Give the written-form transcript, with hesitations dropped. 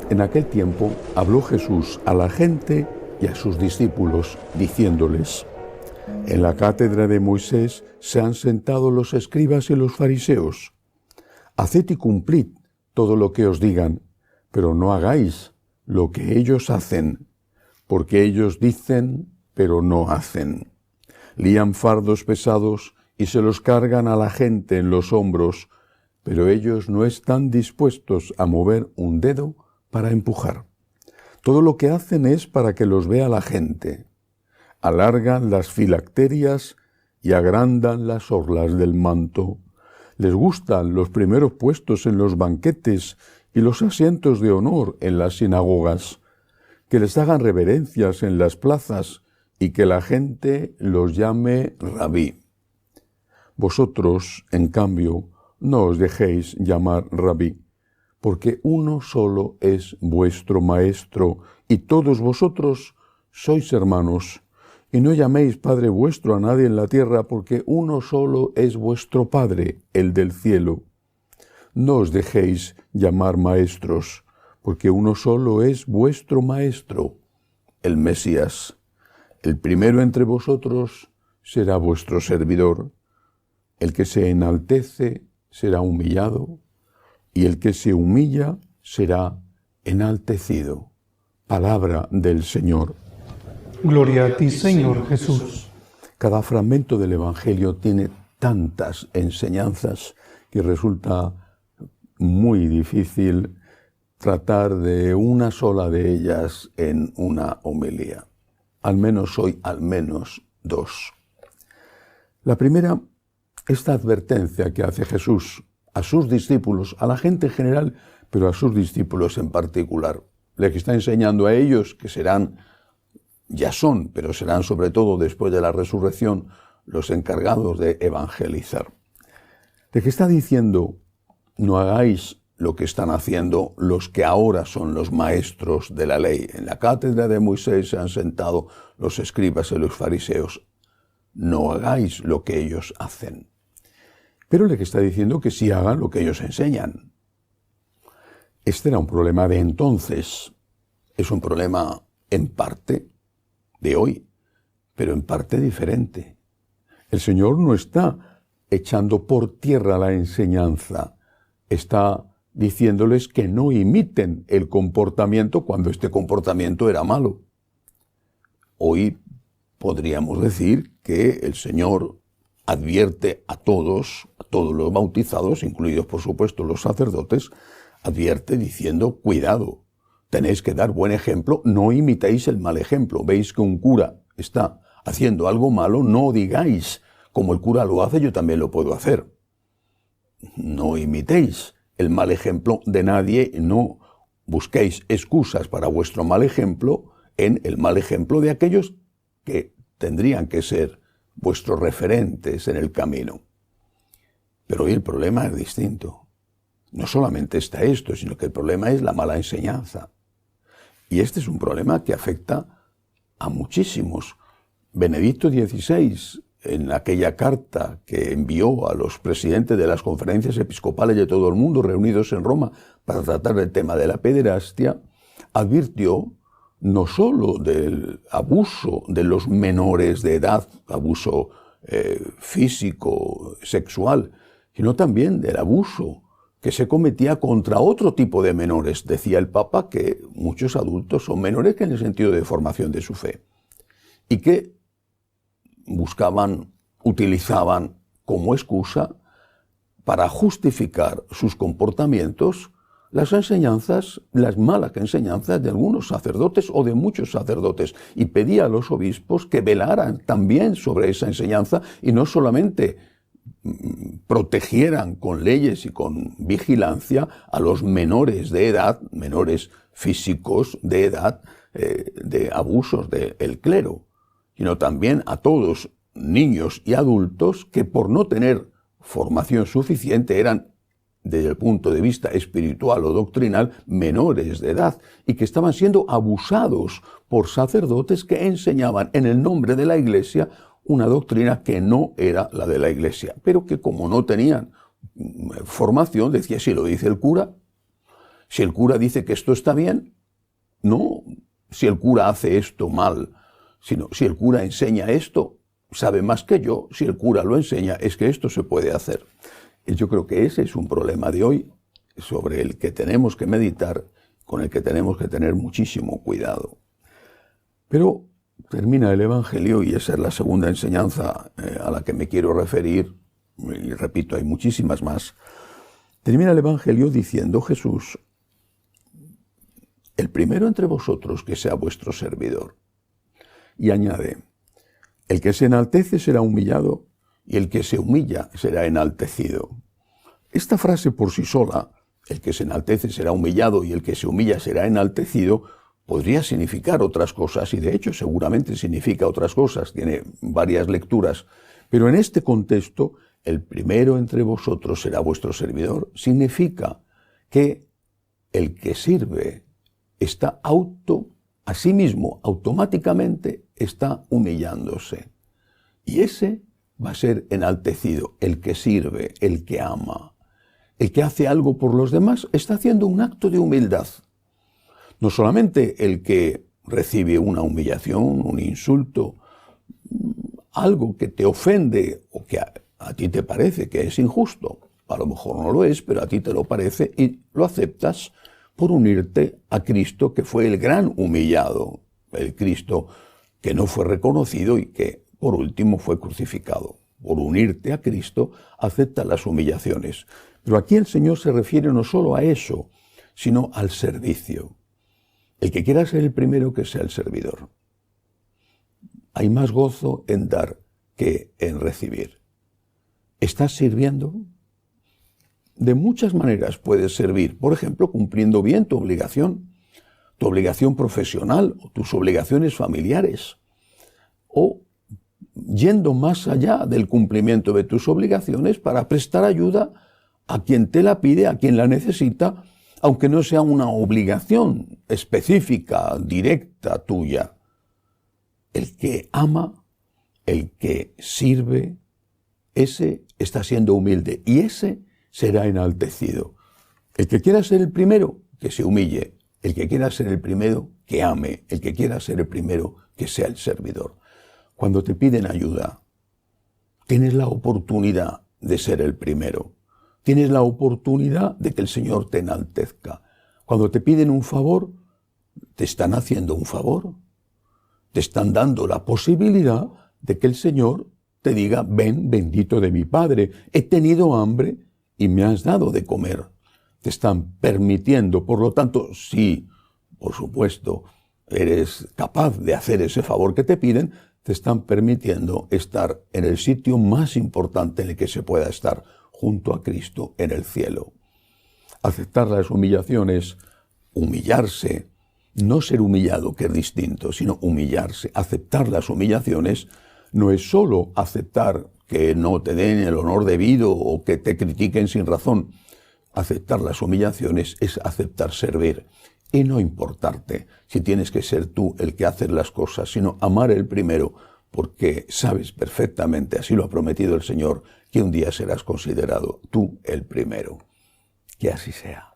En aquel tiempo habló Jesús a la gente y a sus discípulos, diciéndoles: en la cátedra de Moisés se han sentado los escribas y los fariseos. Haced y cumplid todo lo que os digan, pero no hagáis lo que ellos hacen, porque ellos dicen, pero no hacen. Lían fardos pesados y se los cargan a la gente en los hombros, pero ellos no están dispuestos a mover un dedo para empujar. Todo lo que hacen es para que los vea la gente. Alargan las filacterias y agrandan las orlas del manto. Les gustan los primeros puestos en los banquetes y los asientos de honor en las sinagogas, que les hagan reverencias en las plazas y que la gente los llame rabí. Vosotros, en cambio, no os dejéis llamar rabí, porque uno solo es vuestro maestro, y todos vosotros sois hermanos. Y no llaméis Padre vuestro a nadie en la tierra, porque uno solo es vuestro Padre, el del cielo. No os dejéis llamar maestros, porque uno solo es vuestro Maestro, el Mesías. El primero entre vosotros será vuestro servidor. El que se enaltece será humillado, y el que se humilla será enaltecido. Palabra del Señor. Gloria a ti, Señor Jesús. Cada fragmento del Evangelio tiene tantas enseñanzas que resulta muy difícil tratar de una sola de ellas en una homilía. Al menos hoy, dos. La primera, esta advertencia que hace Jesús a sus discípulos, a la gente en general, pero a sus discípulos en particular. Le está enseñando a ellos, que ya son, pero serán sobre todo después de la resurrección, los encargados de evangelizar. Le está diciendo: no hagáis lo que están haciendo los que ahora son los maestros de la ley. En la cátedra de Moisés se han sentado los escribas y los fariseos. No hagáis lo que ellos hacen. Pero le está diciendo que sí hagan lo que ellos enseñan. Este era un problema de entonces. Es un problema en parte de hoy, pero en parte diferente. El Señor no está echando por tierra la enseñanza. Está diciéndoles que no imiten el comportamiento cuando este comportamiento era malo. Hoy podríamos decir que el Señor advierte a todos los bautizados, incluidos por supuesto los sacerdotes, advierte diciendo: cuidado, tenéis que dar buen ejemplo, no imitéis el mal ejemplo. Veis que un cura está haciendo algo malo, no digáis: como el cura lo hace, yo también lo puedo hacer. No imitéis el mal ejemplo de nadie, no busquéis excusas para vuestro mal ejemplo en el mal ejemplo de aquellos que tendrían que ser vuestros referentes en el camino. Pero hoy el problema es distinto. No solamente está esto, sino que el problema es la mala enseñanza. Y este es un problema que afecta a muchísimos. Benedicto XVI, en aquella carta que envió a los presidentes de las conferencias episcopales de todo el mundo reunidos en Roma para tratar el tema de la pederastia, advirtió no solo del abuso de los menores de edad, abuso físico, sexual, sino también del abuso que se cometía contra otro tipo de menores. Decía el Papa que muchos adultos son menores que en el sentido de formación de su fe, y que utilizaban como excusa para justificar sus comportamientos las enseñanzas, las malas enseñanzas de algunos sacerdotes o de muchos sacerdotes, y pedía a los obispos que velaran también sobre esa enseñanza y no solamente protegieran con leyes y con vigilancia a los menores de edad, menores físicos de edad, de abusos del clero, sino también a todos niños y adultos que por no tener formación suficiente eran, desde el punto de vista espiritual o doctrinal, menores de edad y que estaban siendo abusados por sacerdotes que enseñaban en el nombre de la Iglesia una doctrina que no era la de la Iglesia, pero que como no tenían formación, decía, si lo dice el cura, si el cura dice que esto está bien, no si el cura hace esto mal, sino si el cura enseña esto, sabe más que yo, si el cura lo enseña, es que esto se puede hacer. Y yo creo que ese es un problema de hoy sobre el que tenemos que meditar, con el que tenemos que tener muchísimo cuidado. Pero termina el Evangelio, y esa es la segunda enseñanza a la que me quiero referir, y repito, hay muchísimas más. Termina el Evangelio diciendo Jesús, el primero entre vosotros que sea vuestro servidor. Y añade, el que se enaltece será humillado, y el que se humilla será enaltecido. Esta frase por sí sola, el que se enaltece será humillado y el que se humilla será enaltecido, podría significar otras cosas, y de hecho seguramente significa otras cosas, tiene varias lecturas, pero en este contexto, el primero entre vosotros será vuestro servidor, significa que el que sirve está a sí mismo, automáticamente está humillándose. Y ese va a ser enaltecido, el que sirve, el que ama. El que hace algo por los demás está haciendo un acto de humildad. No solamente el que recibe una humillación, un insulto, algo que te ofende o que a ti te parece que es injusto. A lo mejor no lo es, pero a ti te lo parece y lo aceptas por unirte a Cristo, que fue el gran humillado, el Cristo que no fue reconocido y que por último fue crucificado. Por unirte a Cristo, acepta las humillaciones. Pero aquí el Señor se refiere no solo a eso, sino al servicio. El que quiera ser el primero, que sea el servidor. Hay más gozo en dar que en recibir. ¿Estás sirviendo? De muchas maneras puedes servir. Por ejemplo, cumpliendo bien tu obligación profesional o tus obligaciones familiares. O yendo más allá del cumplimiento de tus obligaciones para prestar ayuda a quien te la pide, a quien la necesita, aunque no sea una obligación específica, directa, tuya. El que ama, el que sirve, ese está siendo humilde y ese será enaltecido. El que quiera ser el primero, que se humille. El que quiera ser el primero, que ame. El que quiera ser el primero, que sea el servidor. Cuando te piden ayuda, tienes la oportunidad de ser el primero. Tienes la oportunidad de que el Señor te enaltezca. Cuando te piden un favor, te están haciendo un favor. Te están dando la posibilidad de que el Señor te diga, ven, bendito de mi Padre, he tenido hambre y me has dado de comer. Te están permitiendo, por lo tanto, si, por supuesto, eres capaz de hacer ese favor que te piden, te están permitiendo estar en el sitio más importante en el que se pueda estar, junto a Cristo en el cielo. Aceptar las humillaciones, humillarse, no ser humillado, que es distinto, sino humillarse. Aceptar las humillaciones no es solo aceptar que no te den el honor debido o que te critiquen sin razón. Aceptar las humillaciones es aceptar servir y no importarte si tienes que ser tú el que hace las cosas, sino amar el primero, porque sabes perfectamente, así lo ha prometido el Señor, que un día serás considerado tú el primero. Que así sea.